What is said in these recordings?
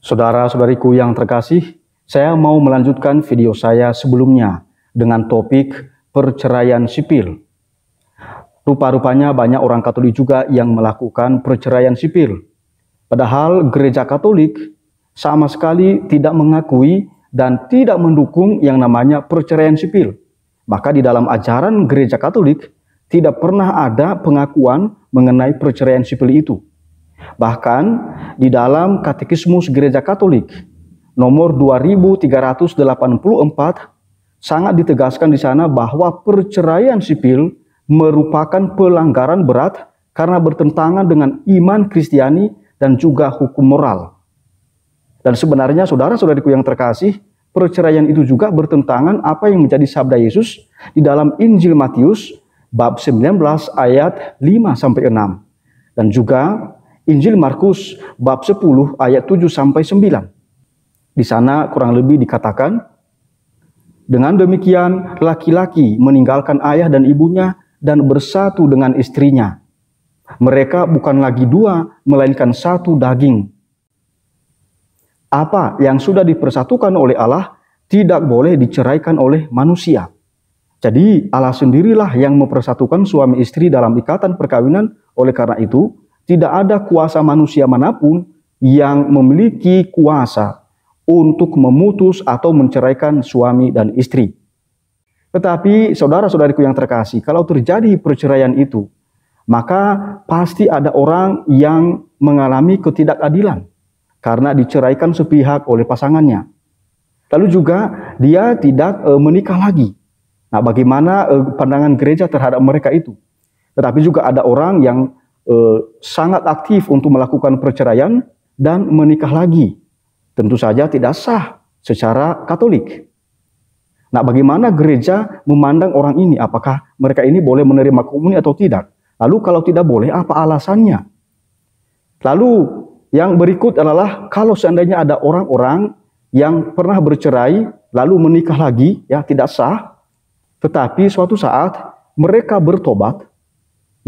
Saudara-saudariku yang terkasih, saya mau melanjutkan video saya sebelumnya dengan topik perceraian sipil. Rupa-rupanya banyak orang Katolik juga yang melakukan perceraian sipil. Padahal gereja Katolik sama sekali tidak mengakui dan tidak mendukung yang namanya perceraian sipil. Maka di dalam ajaran gereja Katolik tidak pernah ada pengakuan mengenai perceraian sipil itu. Bahkan di dalam Katekismus Gereja Katolik nomor 2384 sangat ditegaskan di sana bahwa perceraian sipil merupakan pelanggaran berat karena bertentangan dengan iman Kristiani dan juga hukum moral. Dan sebenarnya saudara-saudariku yang terkasih, perceraian itu juga bertentangan apa yang menjadi sabda Yesus di dalam Injil Matius bab 19 ayat 5-6 dan juga Injil Markus bab 10 ayat 7-9. Di sana kurang lebih dikatakan, dengan demikian laki-laki meninggalkan ayah dan ibunya dan bersatu dengan istrinya. Mereka bukan lagi dua, melainkan satu daging. Apa yang sudah dipersatukan oleh Allah tidak boleh diceraikan oleh manusia. Jadi Allah sendirilah yang mempersatukan suami istri dalam ikatan perkawinan. Oleh karena itu, tidak ada kuasa manusia manapun yang memiliki kuasa untuk memutus atau menceraikan suami dan istri. Tetapi saudara-saudariku yang terkasih, kalau terjadi perceraian itu, maka pasti ada orang yang mengalami ketidakadilan karena diceraikan sepihak oleh pasangannya. Lalu juga dia tidak menikah lagi. Nah, bagaimana pandangan gereja terhadap mereka itu? Tetapi juga ada orang yang sangat aktif untuk melakukan perceraian dan menikah lagi. Tentu saja tidak sah secara Katolik. Nah, bagaimana gereja memandang orang ini? Apakah mereka ini boleh menerima komuni atau tidak? Lalu kalau tidak boleh, apa alasannya? Lalu yang berikut adalah kalau seandainya ada orang-orang yang pernah bercerai lalu menikah lagi, ya tidak sah. Tetapi suatu saat mereka bertobat,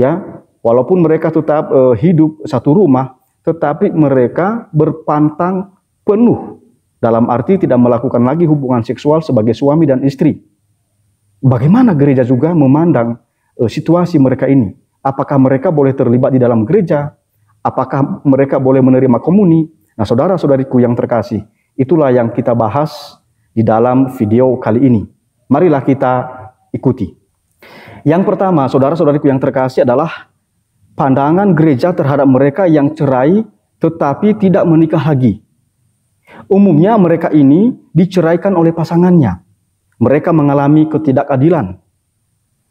ya. Walaupun mereka tetap hidup satu rumah, tetapi mereka berpantang penuh. Dalam arti tidak melakukan lagi hubungan seksual sebagai suami dan istri. Bagaimana gereja juga memandang situasi mereka ini? Apakah mereka boleh terlibat di dalam gereja? Apakah mereka boleh menerima komuni? Nah, saudara-saudariku yang terkasih, itulah yang kita bahas di dalam video kali ini. Marilah kita ikuti. Yang pertama, saudara-saudariku yang terkasih adalah pandangan gereja terhadap mereka yang cerai tetapi tidak menikah lagi. Umumnya mereka ini diceraikan oleh pasangannya. Mereka mengalami ketidakadilan.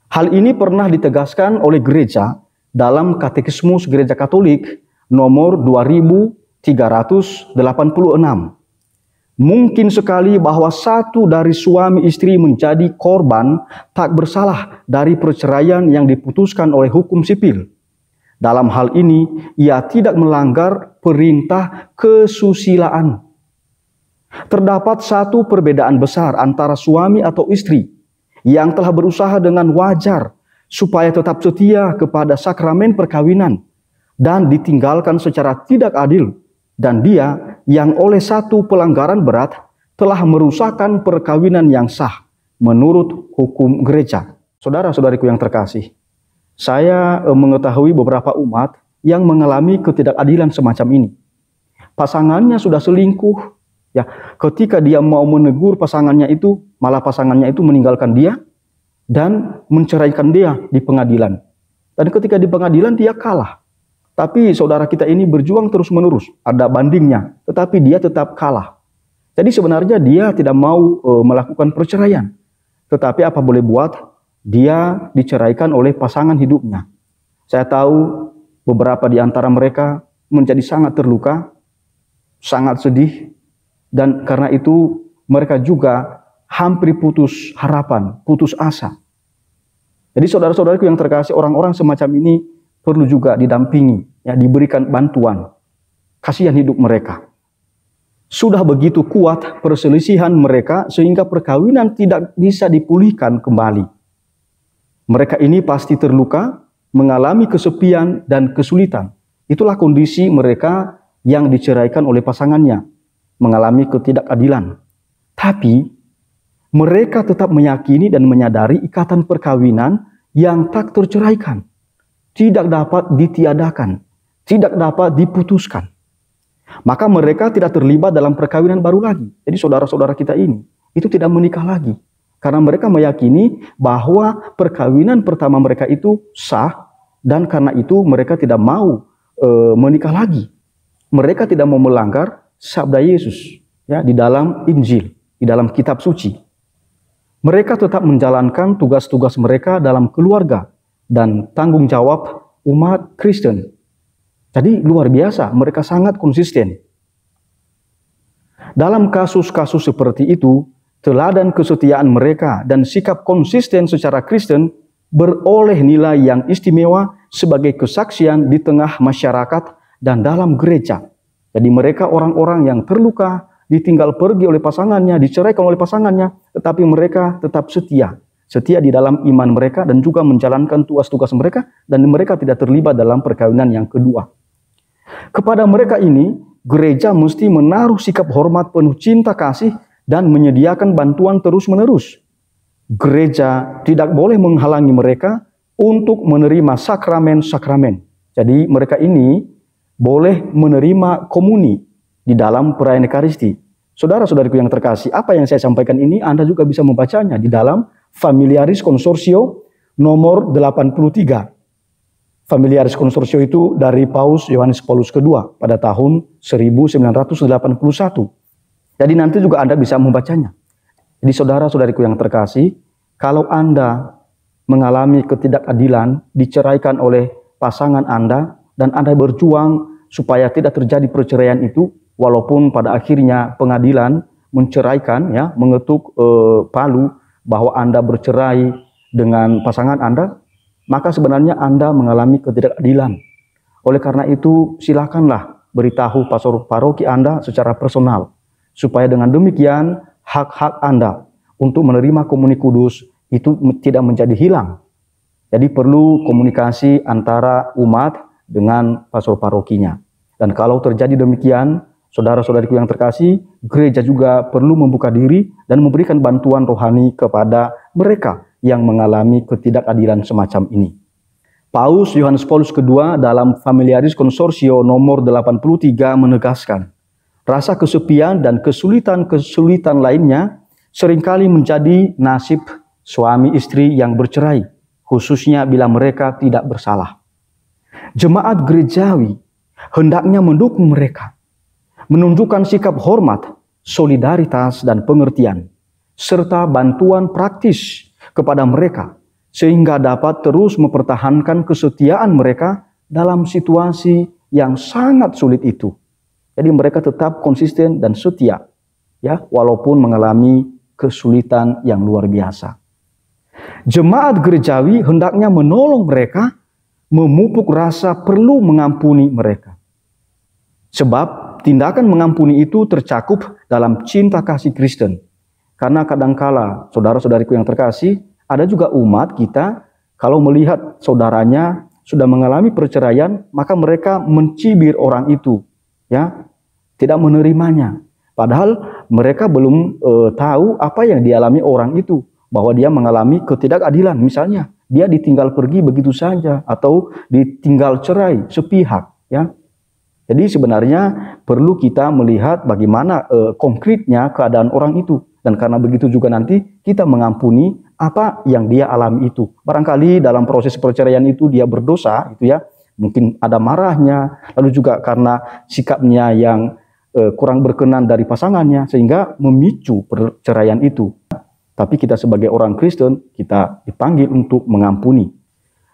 Hal ini pernah ditegaskan oleh gereja dalam Katekismus Gereja Katolik nomor 2386. Mungkin sekali bahwa satu dari suami istri menjadi korban tak bersalah dari perceraian yang diputuskan oleh hukum sipil. Dalam hal ini, ia tidak melanggar perintah kesusilaan. Terdapat satu perbedaan besar antara suami atau istri yang telah berusaha dengan wajar supaya tetap setia kepada sakramen perkawinan dan ditinggalkan secara tidak adil, dan dia yang oleh satu pelanggaran berat telah merusakkan perkawinan yang sah menurut hukum gereja. Saudara-saudariku yang terkasih, saya mengetahui beberapa umat yang mengalami ketidakadilan semacam ini. Pasangannya sudah selingkuh, ya. Ketika dia mau menegur pasangannya itu, malah pasangannya itu meninggalkan dia dan menceraikan dia di pengadilan. Dan ketika di pengadilan dia kalah. Tapi saudara kita ini berjuang terus-menerus, ada bandingnya, tetapi dia tetap kalah. Jadi sebenarnya dia tidak mau melakukan perceraian. Tetapi apa boleh buat? Dia diceraikan oleh pasangan hidupnya. Saya tahu beberapa di antara mereka menjadi sangat terluka, sangat sedih, dan karena itu mereka juga hampir putus harapan, putus asa. Jadi saudara-saudariku yang terkasih, orang-orang semacam ini perlu juga didampingi, ya, diberikan bantuan. Kasihan hidup mereka. Sudah begitu kuat perselisihan mereka sehingga perkawinan tidak bisa dipulihkan kembali. Mereka ini pasti terluka, mengalami kesepian dan kesulitan. Itulah kondisi mereka yang diceraikan oleh pasangannya. mengalami ketidakadilan. Tapi mereka tetap meyakini dan menyadari ikatan perkawinan yang tak terceraikan, tidak dapat ditiadakan, tidak dapat diputuskan. Maka mereka tidak terlibat dalam perkawinan baru lagi. Jadi saudara-saudara kita ini, itu tidak menikah lagi. Karena mereka meyakini bahwa perkawinan pertama mereka itu sah, dan karena itu mereka tidak mau menikah lagi. Mereka tidak mau melanggar sabda Yesus ya, di dalam Injil, di dalam kitab suci. Mereka tetap menjalankan tugas-tugas mereka dalam keluarga dan tanggung jawab umat Kristen. Jadi luar biasa, mereka sangat konsisten. Dalam kasus-kasus seperti itu, teladan kesetiaan mereka dan sikap konsisten secara Kristen beroleh nilai yang istimewa sebagai kesaksian di tengah masyarakat dan dalam gereja. Jadi mereka orang-orang yang terluka, ditinggal pergi oleh pasangannya, diceraikan oleh pasangannya, tetapi mereka tetap setia. Setia di dalam iman mereka dan juga menjalankan tugas-tugas mereka, dan mereka tidak terlibat dalam perkawinan yang kedua. Kepada mereka ini, gereja mesti menaruh sikap hormat penuh cinta kasih dan menyediakan bantuan terus-menerus. Gereja tidak boleh menghalangi mereka untuk menerima sakramen-sakramen. Jadi mereka ini boleh menerima komuni di dalam perayaan Ekaristi. Saudara-saudariku yang terkasih, apa yang saya sampaikan ini Anda juga bisa membacanya di dalam Familiaris Consortio nomor 83. Familiaris Consortio itu dari Paus Yohanes Paulus II pada tahun 1981. Jadi nanti juga Anda bisa membacanya. Jadi saudara-saudariku yang terkasih, kalau Anda mengalami ketidakadilan, diceraikan oleh pasangan Anda, dan Anda berjuang supaya tidak terjadi perceraian itu, walaupun pada akhirnya pengadilan menceraikan, ya, mengetuk palu bahwa Anda bercerai dengan pasangan Anda, maka sebenarnya Anda mengalami ketidakadilan. Oleh karena itu, silakanlah beritahu pastor paroki Anda secara personal, supaya dengan demikian hak-hak Anda untuk menerima komuni kudus itu tidak menjadi hilang. Jadi perlu komunikasi antara umat dengan pastor parokinya. Dan kalau terjadi demikian, saudara-saudariku yang terkasih, gereja juga perlu membuka diri dan memberikan bantuan rohani kepada mereka yang mengalami ketidakadilan semacam ini. Paus Yohanes Paulus II dalam Familiaris Consortio nomor 83 menegaskan, rasa kesepian dan kesulitan-kesulitan lainnya seringkali menjadi nasib suami istri yang bercerai, khususnya bila mereka tidak bersalah. Jemaat gerejawi hendaknya mendukung mereka, menunjukkan sikap hormat, solidaritas, dan pengertian, serta bantuan praktis kepada mereka, sehingga dapat terus mempertahankan kesetiaan mereka dalam situasi yang sangat sulit itu. Jadi mereka tetap konsisten dan setia, ya, walaupun mengalami kesulitan yang luar biasa. Jemaat gerejawi hendaknya menolong mereka, memupuk rasa perlu mengampuni mereka. Sebab tindakan mengampuni itu tercakup dalam cinta kasih Kristen. Karena kadangkala, saudara-saudariku yang terkasih, ada juga umat kita, kalau melihat saudaranya sudah mengalami perceraian, maka mereka mencibir orang itu, ya, tidak menerimanya. Padahal mereka belum tahu apa yang dialami orang itu, bahwa dia mengalami ketidakadilan. Misalnya, dia ditinggal pergi begitu saja, atau ditinggal cerai sepihak, ya. Jadi sebenarnya perlu kita melihat bagaimana konkretnya keadaan orang itu. Dan karena begitu juga nanti kita mengampuni apa yang dia alami itu. Barangkali dalam proses perceraian itu dia berdosa, gitu ya. Mungkin ada marahnya, lalu juga karena sikapnya yang kurang berkenan dari pasangannya, sehingga memicu perceraian itu. Tapi kita sebagai orang Kristen, kita dipanggil untuk mengampuni.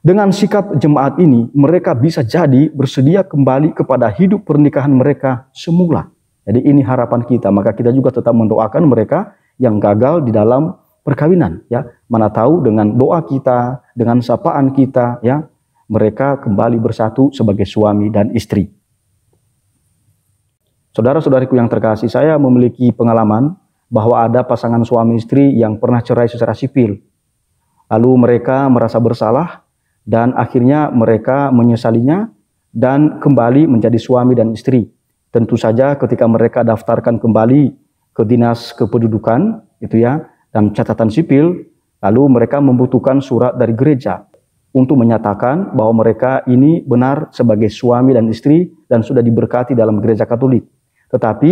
Dengan sikap jemaat ini, mereka bisa jadi bersedia kembali kepada hidup pernikahan mereka semula. Jadi ini harapan kita, maka kita juga tetap mendoakan mereka yang gagal di dalam perkawinan, ya. Mana tahu dengan doa kita, dengan sapaan kita, ya, mereka kembali bersatu sebagai suami dan istri. Saudara-saudariku yang terkasih, saya memiliki pengalaman bahwa ada pasangan suami istri yang pernah cerai secara sipil. Lalu mereka merasa bersalah dan akhirnya mereka menyesalinya dan kembali menjadi suami dan istri. tentu saja ketika mereka daftarkan kembali ke dinas kependudukan, itu ya, dan catatan sipil, lalu mereka membutuhkan surat dari gereja untuk menyatakan bahwa mereka ini benar sebagai suami dan istri dan sudah diberkati dalam gereja Katolik. Tetapi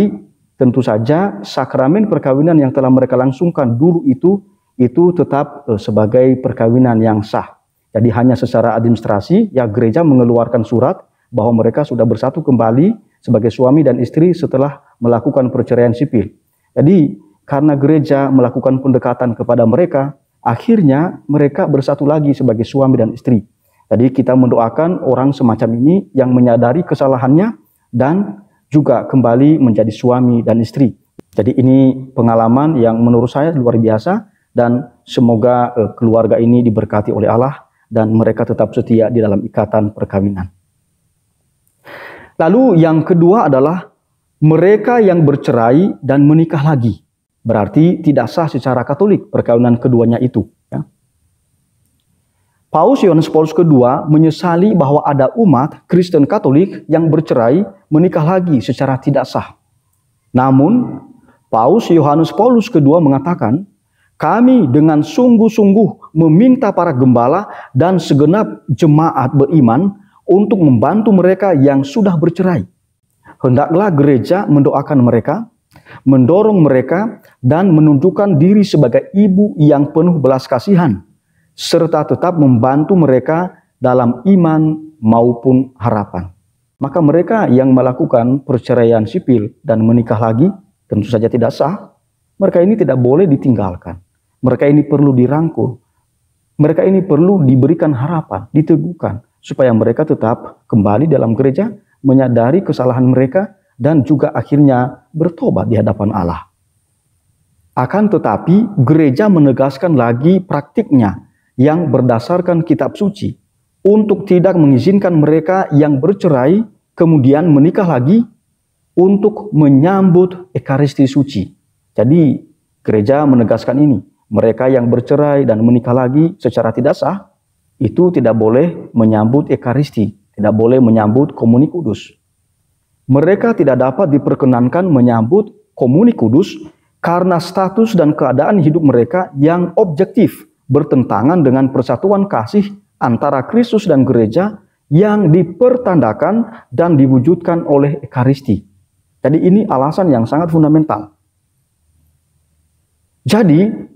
tentu saja sakramen perkawinan yang telah mereka langsungkan dulu itu tetap sebagai perkawinan yang sah. Jadi hanya secara administrasi ya gereja mengeluarkan surat bahwa mereka sudah bersatu kembali sebagai suami dan istri setelah melakukan perceraian sipil. Jadi karena gereja melakukan pendekatan kepada mereka, akhirnya mereka bersatu lagi sebagai suami dan istri. Jadi kita mendoakan orang semacam ini yang menyadari kesalahannya dan juga kembali menjadi suami dan istri. Jadi ini pengalaman yang menurut saya luar biasa dan semoga keluarga ini diberkati oleh Allah dan mereka tetap setia di dalam ikatan perkawinan. Lalu yang kedua adalah mereka yang bercerai dan menikah lagi. Berarti tidak sah secara Katolik perkawinan keduanya itu. Ya. Paus Yohanes Paulus II menyesali bahwa ada umat Kristen Katolik yang bercerai menikah lagi secara tidak sah. Namun, Paus Yohanes Paulus II mengatakan, kami dengan sungguh-sungguh meminta para gembala dan segenap jemaat beriman untuk membantu mereka yang sudah bercerai. Hendaklah gereja mendoakan mereka, mendorong mereka, dan menunjukkan diri sebagai ibu yang penuh belas kasihan, serta tetap membantu mereka dalam iman maupun harapan. Maka mereka yang melakukan perceraian sipil dan menikah lagi, tentu saja tidak sah. Mereka ini tidak boleh ditinggalkan. Mereka ini perlu dirangkul. Mereka ini perlu diberikan harapan, diteguhkan, supaya mereka tetap kembali dalam gereja, menyadari kesalahan mereka, dan juga akhirnya bertobat di hadapan Allah. Akan tetapi, gereja menegaskan lagi praktiknya yang berdasarkan kitab suci untuk tidak mengizinkan mereka yang bercerai kemudian menikah lagi untuk menyambut Ekaristi suci. Jadi, gereja menegaskan ini. Mereka yang bercerai dan menikah lagi secara tidak sah, itu tidak boleh menyambut Ekaristi, tidak boleh menyambut Komuni Kudus. Mereka tidak dapat diperkenankan menyambut Komuni Kudus karena status dan keadaan hidup mereka yang objektif bertentangan dengan persatuan kasih antara Kristus dan gereja yang dipertandakan dan diwujudkan oleh Ekaristi. Jadi ini alasan yang sangat fundamental. Jadi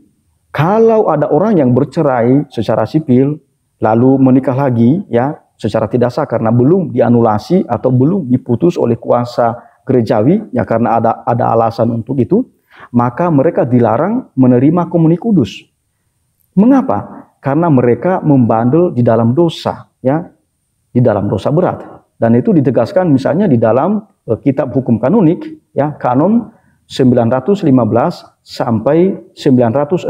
kalau ada orang yang bercerai secara sipil lalu menikah lagi ya secara tidak sah karena belum dianulasi atau belum diputus oleh kuasa gerejawi ya karena ada alasan untuk itu, maka mereka dilarang menerima Komuni Kudus. Mengapa? Karena mereka membandel di dalam dosa ya, di dalam dosa berat. Dan itu ditegaskan misalnya di dalam kitab hukum kanonik ya, Kanon 915 sampai 916.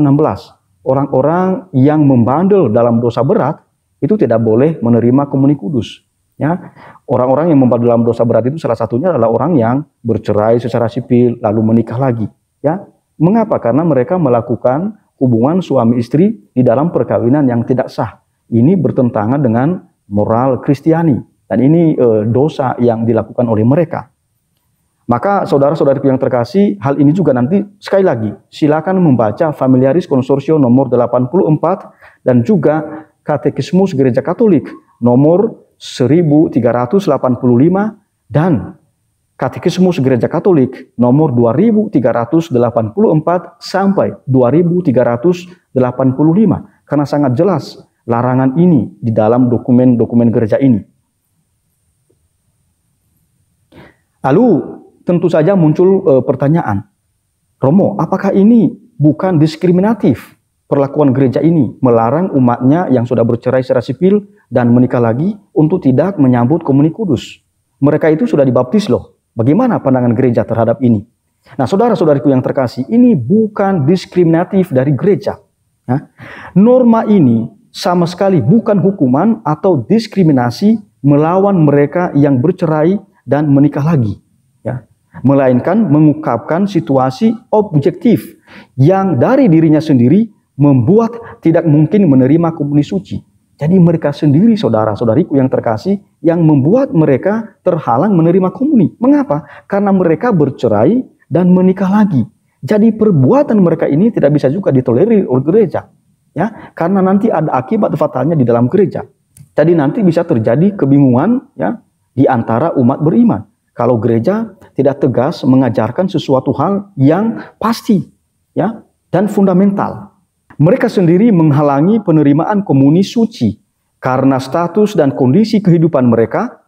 Orang-orang yang membandel dalam dosa berat itu tidak boleh menerima Komuni Kudus. Ya, orang-orang yang membandel dalam dosa berat itu salah satunya adalah orang yang bercerai secara sipil lalu menikah lagi. Ya, mengapa? Karena mereka melakukan hubungan suami istri di dalam perkawinan yang tidak sah. Ini bertentangan dengan moral Kristiani dan ini dosa yang dilakukan oleh mereka. Maka saudara-saudariku yang terkasih, hal ini juga nanti sekali lagi silakan membaca Familiaris Consortio nomor 84 dan juga Katekismus Gereja Katolik nomor 1385 dan Katekismus Gereja Katolik nomor 2384 sampai 2385 karena sangat jelas larangan ini di dalam dokumen-dokumen gereja ini. Lalu tentu saja muncul pertanyaan, Romo, apakah ini bukan diskriminatif? Perlakuan gereja ini melarang umatnya yang sudah bercerai secara sipil dan menikah lagi untuk tidak menyambut Komuni Kudus. Mereka itu sudah dibaptis loh. Bagaimana pandangan gereja terhadap ini? Nah, saudara-saudariku yang terkasih, ini bukan diskriminatif dari gereja. Ya. Norma ini sama sekali bukan hukuman atau diskriminasi melawan mereka yang bercerai dan menikah lagi. Ya. Melainkan mengungkapkan situasi objektif yang dari dirinya sendiri membuat tidak mungkin menerima komuni suci. Jadi mereka sendiri, saudara-saudariku yang terkasih, yang membuat mereka terhalang menerima komuni. Mengapa? Karena mereka bercerai dan menikah lagi. Jadi perbuatan mereka ini tidak bisa juga ditolerir oleh gereja. Ya, karena nanti ada akibat fatalnya di dalam gereja. Jadi nanti bisa terjadi kebingungan ya di antara umat beriman. Kalau gereja tidak tegas mengajarkan sesuatu hal yang pasti ya dan fundamental. Mereka sendiri menghalangi penerimaan komuni suci karena status dan kondisi kehidupan mereka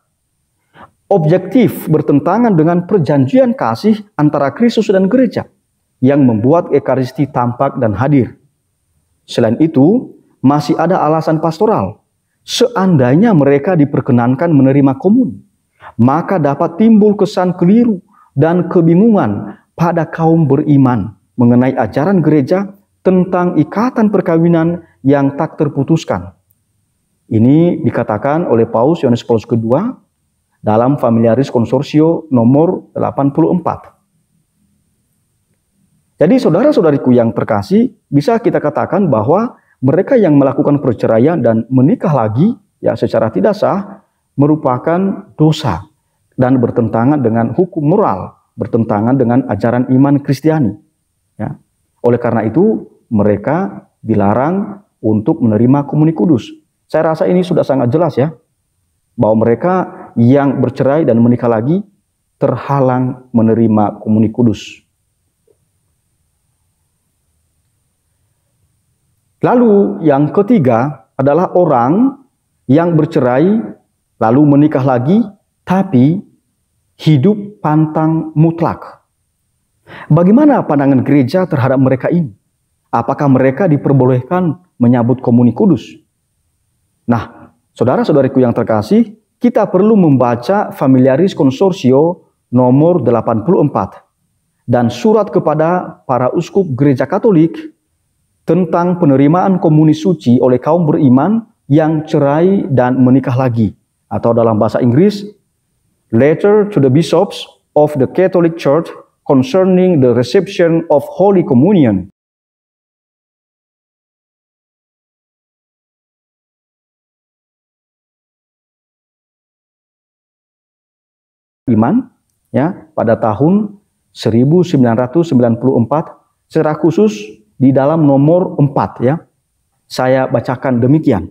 objektif bertentangan dengan perjanjian kasih antara Kristus dan gereja yang membuat Ekaristi tampak dan hadir. Selain itu, masih ada alasan pastoral. Seandainya mereka diperkenankan menerima komuni, maka dapat timbul kesan keliru dan kebingungan pada kaum beriman mengenai ajaran gereja tentang ikatan perkawinan yang tak terputuskan. Ini dikatakan oleh Paus Yohanes Paulus II dalam Familiaris Consortio nomor 84. Jadi saudara-saudariku yang terkasih, bisa kita katakan bahwa mereka yang melakukan perceraian dan menikah lagi ya secara tidak sah merupakan dosa dan bertentangan dengan hukum moral, bertentangan dengan ajaran iman Kristiani. Ya. Oleh karena itu, mereka dilarang untuk menerima komuni kudus. Saya rasa ini sudah sangat jelas ya, bahwa mereka yang bercerai dan menikah lagi terhalang menerima komuni kudus. Lalu yang ketiga adalah orang yang bercerai lalu menikah lagi tapi hidup pantang mutlak. Bagaimana pandangan gereja terhadap mereka ini? Apakah mereka diperbolehkan menyambut komuni kudus? Nah, saudara-saudariku yang terkasih, kita perlu membaca Familiaris Consortio nomor 84 dan surat kepada para uskup gereja Katolik tentang penerimaan komuni suci oleh kaum beriman yang cerai dan menikah lagi. Atau dalam bahasa Inggris, Letter to the Bishops of the Catholic Church concerning the reception of Holy Communion. Iman ya pada tahun 1994 secara khusus di dalam nomor 4 ya. Saya bacakan demikian.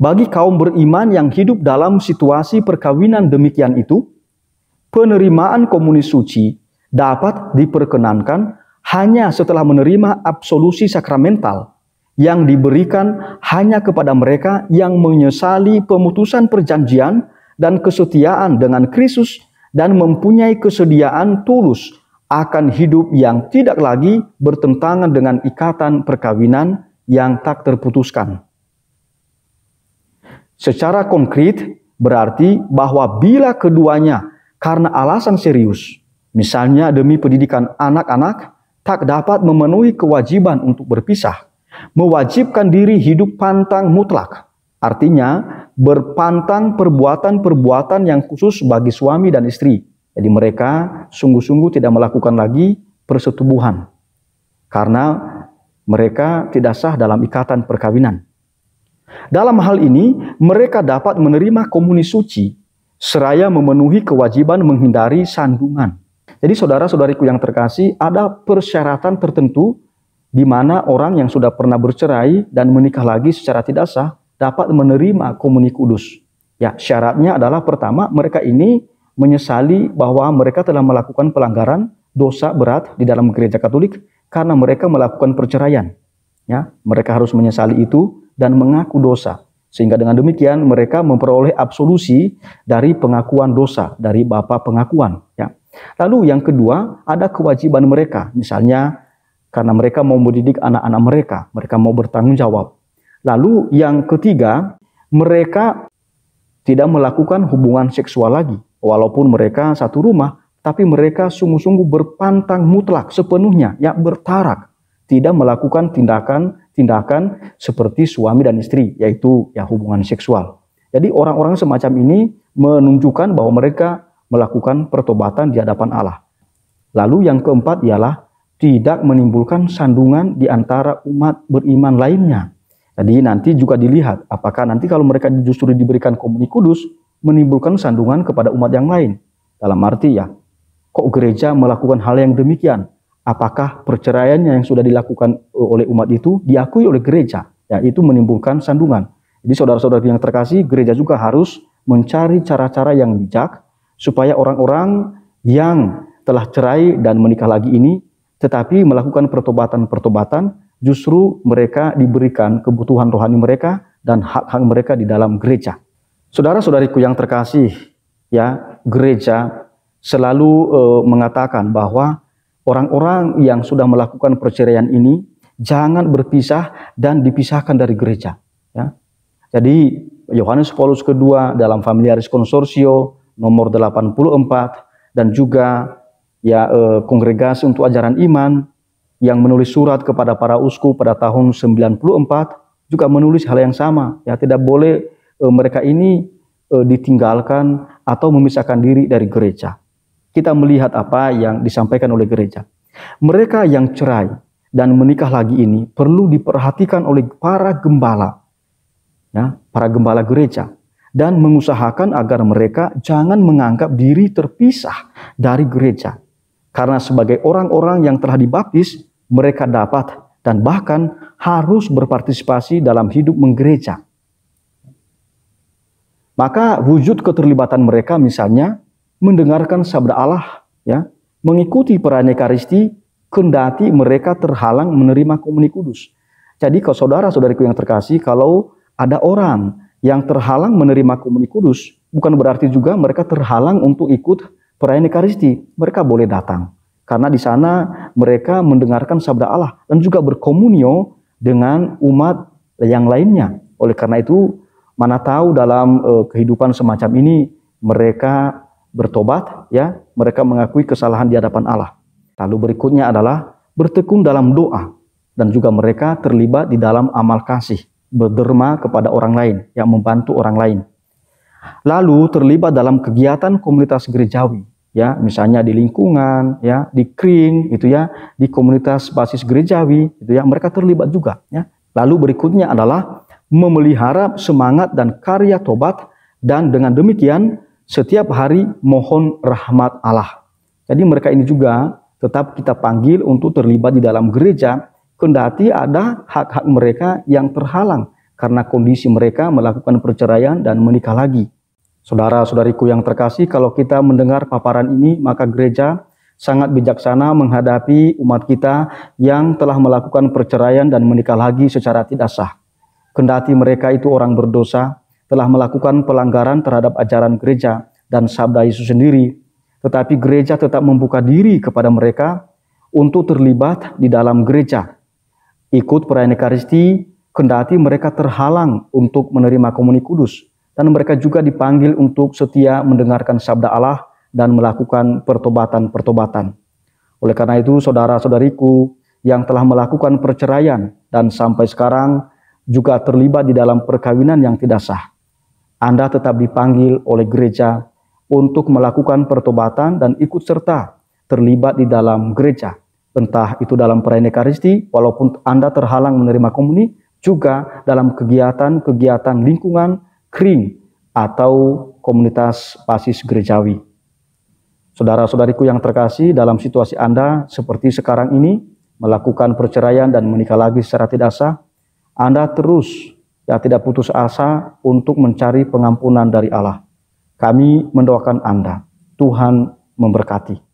Bagi kaum beriman yang hidup dalam situasi perkawinan demikian itu, penerimaan komuni suci dapat diperkenankan hanya setelah menerima absolusi sakramental yang diberikan hanya kepada mereka yang menyesali pemutusan perjanjian dan kesetiaan dengan Kristus dan mempunyai kesediaan tulus akan hidup yang tidak lagi bertentangan dengan ikatan perkawinan yang tak terputuskan. Secara konkret berarti bahwa bila keduanya karena alasan serius, misalnya demi pendidikan anak-anak, tak dapat memenuhi kewajiban untuk berpisah, mewajibkan diri hidup pantang mutlak. Artinya berpantang perbuatan-perbuatan yang khusus bagi suami dan istri. Jadi mereka sungguh-sungguh tidak melakukan lagi persetubuhan karena mereka tidak sah dalam ikatan perkawinan. Dalam hal ini, mereka dapat menerima komuni suci seraya memenuhi kewajiban menghindari sandungan. Jadi saudara-saudariku yang terkasih, ada persyaratan tertentu di mana orang yang sudah pernah bercerai dan menikah lagi secara tidak sah dapat menerima komuni kudus. Ya, syaratnya adalah pertama, mereka ini menyesali bahwa mereka telah melakukan pelanggaran dosa berat di dalam gereja Katolik karena mereka melakukan perceraian. Ya, mereka harus menyesali itu dan mengaku dosa. Sehingga dengan demikian mereka memperoleh absolusi dari pengakuan dosa dari Bapa pengakuan. Ya. Lalu yang kedua, ada kewajiban mereka. Misalnya karena mereka mau mendidik anak-anak mereka, mereka mau bertanggung jawab. Lalu yang ketiga, mereka tidak melakukan hubungan seksual lagi. Walaupun mereka satu rumah, tapi mereka sungguh-sungguh berpantang mutlak sepenuhnya, ya bertarak, tidak melakukan tindakan seperti suami dan istri, yaitu ya hubungan seksual. Jadi orang-orang semacam ini menunjukkan bahwa mereka melakukan pertobatan di hadapan Allah. Lalu yang keempat ialah tidak menimbulkan sandungan di antara umat beriman lainnya. Jadi nanti juga dilihat apakah nanti kalau mereka justru diberikan komuni kudus, menimbulkan sandungan kepada umat yang lain. Dalam arti ya, kok gereja melakukan hal yang demikian? Apakah perceraiannya yang sudah dilakukan oleh umat itu diakui oleh gereja? Ya, itu menimbulkan sandungan. Jadi saudara-saudara yang terkasih, gereja juga harus mencari cara-cara yang bijak supaya orang-orang yang telah cerai dan menikah lagi ini tetapi melakukan pertobatan-pertobatan, justru mereka diberikan kebutuhan rohani mereka dan hak-hak mereka di dalam gereja. Saudara-saudariku yang terkasih, ya, gereja selalu mengatakan bahwa orang-orang yang sudah melakukan perceraian ini jangan berpisah dan dipisahkan dari gereja. Ya. Jadi Yohanes Paulus II dalam Familiaris Consortio nomor 84 dan juga ya Kongregasi untuk Ajaran Iman yang menulis surat kepada para uskup pada tahun 94 juga menulis hal yang sama. Ya, tidak boleh mereka ini ditinggalkan atau memisahkan diri dari gereja. Kita melihat apa yang disampaikan oleh gereja. Mereka yang cerai dan menikah lagi ini perlu diperhatikan oleh para gembala, ya, para gembala gereja, dan mengusahakan agar mereka jangan menganggap diri terpisah dari gereja. Karena sebagai orang-orang yang telah dibaptis, mereka dapat dan bahkan harus berpartisipasi dalam hidup menggereja. Maka wujud keterlibatan mereka misalnya mendengarkan sabda Allah, ya, mengikuti perayaan Ekaristi, kendati mereka terhalang menerima komuni kudus. Jadi kalau saudara-saudariku yang terkasih, kalau ada orang yang terhalang menerima komuni kudus, bukan berarti juga mereka terhalang untuk ikut perayaan Ekaristi. Mereka boleh datang karena di sana mereka mendengarkan sabda Allah dan juga berkomunio dengan umat yang lainnya. Oleh karena itu, mana tahu dalam kehidupan semacam ini mereka bertobat, ya, mereka mengakui kesalahan di hadapan Allah. Lalu berikutnya adalah bertekun dalam doa dan juga mereka terlibat di dalam amal kasih, berderma kepada orang lain, yang membantu orang lain. Lalu terlibat dalam kegiatan komunitas gerejawi, ya, misalnya di lingkungan, ya, di kring, itu ya, di komunitas basis gerejawi, itu ya, mereka terlibat juga, ya. Lalu berikutnya adalah memelihara semangat dan karya tobat dan dengan demikian setiap hari mohon rahmat Allah. Jadi mereka ini juga tetap kita panggil untuk terlibat di dalam gereja, kendati ada hak-hak mereka yang terhalang karena kondisi mereka melakukan perceraian dan menikah lagi. Saudara-saudariku yang terkasih, kalau kita mendengar paparan ini, maka gereja sangat bijaksana menghadapi umat kita yang telah melakukan perceraian dan menikah lagi secara tidak sah. Kendati mereka itu orang berdosa, telah melakukan pelanggaran terhadap ajaran gereja dan sabda Yesus sendiri, tetapi gereja tetap membuka diri kepada mereka untuk terlibat di dalam gereja, ikut perayaan Ekaristi, kendati mereka terhalang untuk menerima komuni kudus, dan mereka juga dipanggil untuk setia mendengarkan sabda Allah dan melakukan pertobatan-pertobatan. Oleh karena itu, saudara-saudariku yang telah melakukan perceraian dan sampai sekarang juga terlibat di dalam perkawinan yang tidak sah, Anda tetap dipanggil oleh gereja untuk melakukan pertobatan dan ikut serta terlibat di dalam gereja. Entah itu dalam perayaan Ekaristi, walaupun Anda terhalang menerima komuni, juga dalam kegiatan-kegiatan lingkungan, kring, atau komunitas basis gerejawi. Saudara-saudariku yang terkasih, dalam situasi Anda seperti sekarang ini, melakukan perceraian dan menikah lagi secara tidak sah, Anda terus ya tidak putus asa untuk mencari pengampunan dari Allah. Kami mendoakan Anda. Tuhan memberkati.